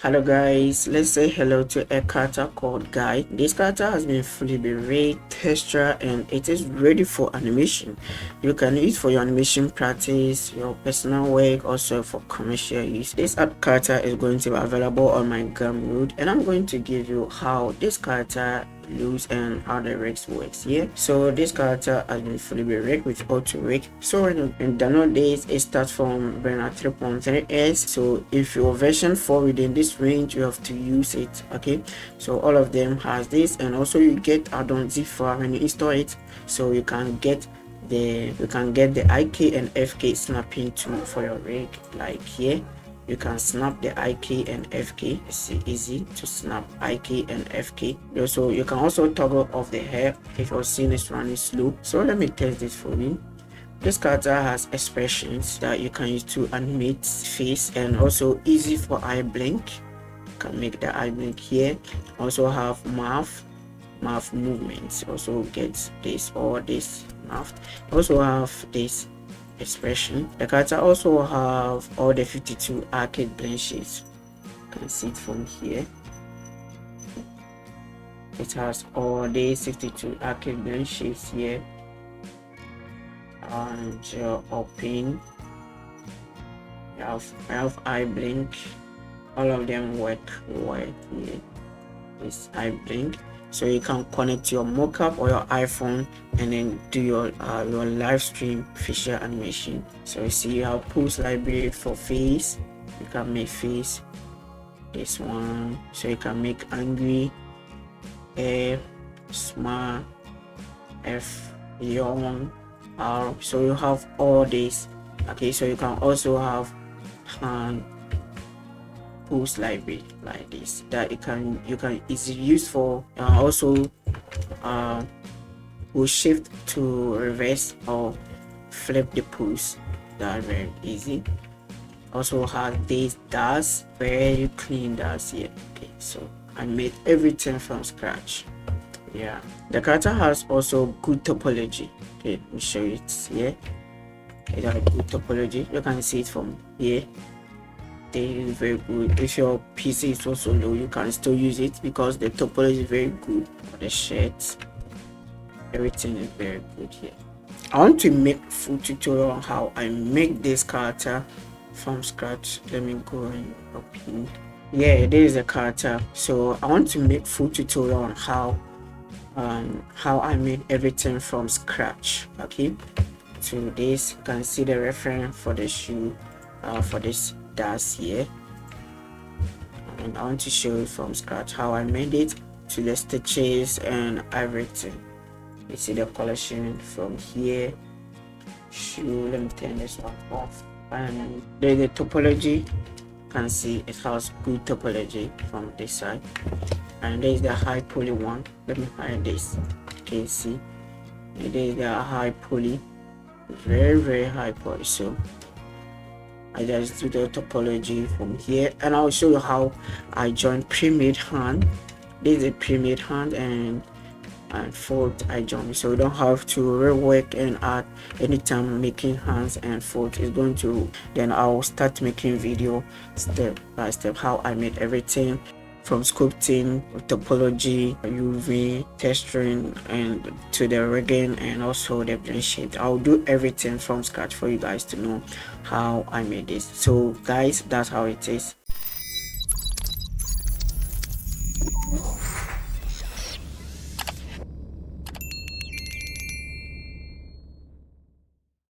Hello guys, let's say hello to a character called Guy. This character has been fully rigged, texture, and it is ready for animation. You can use for your animation practice, your personal work, also for commercial use. This art character is going to be available on my Gumroad, and I'm going to give you how this character looks and how the rigs works here. So this character has been fully rigged with auto rig. So in download days, it starts from Brenner 3.3s. so if your version 4 within this range, you have to use it. Okay, so all of them has this, and also you get add-on zip file when you install it, so you can get the IK and FK snapping tool for your rig. Like here, you can snap the IK and FK. It's easy to snap IK and FK. Also, you can also toggle off the hair if your scene is running slow. So let me test this for you. This character has expressions that you can use to animate face, and also easy for eye blink. You can make the eye blink here. Also have mouth movements. Also get this or this mouth. Also have this expression. The character also have all the 52 ARKit Blendshapes. You can see it from here. It has all the 62 ARKit Blendshapes here, and open. You have eye blink. All of them work well here. This eye blink, so you can connect your mockup or your iPhone and then do your live stream facial animation. So you see, you have pose library for face. You can make face, this one, so you can make angry, air, smile, F, yawn, R. So you have all this. Okay, so you can also have hand pose library like this that you can easily use for also will shift to reverse or flip the pose. That very easy. Also have this dust, very clean dust here. Okay, so I made everything from scratch. Yeah, the character has also good topology. Okay, let me show you it here. It has good topology. You can see it from here. They is very good. If your PC is also low, you can still use it because the topology is very good for the shirts. Everything is very good here. I want to make full tutorial on how I make this character from scratch. Let me go and open. Yeah, there is a character. So I want to make full tutorial on how I made everything from scratch. Okay, to this, you can see the reference for the shoe, for this dust here, and I want to show you from scratch how I made it to the stitches and everything. You see the collection from here. Shoe, let me turn this one off, and there's the topology. You can see it has good topology from this side, and there's the high poly one. Let me hide this. Okay, see, there's the high poly, very high poly. So I just do the topology from here, and I'll show you how I join pre-made hand. This is a pre-made hand, and fold I join, so you don't have to rework and add anytime making hands and fold. Is going to, then I'll start making video step by step how I made everything from sculpting, topology, UV, texturing, and to the rigging, and also the blend shape. I'll do everything from scratch for you guys to know how I made this. So guys, that's how it is.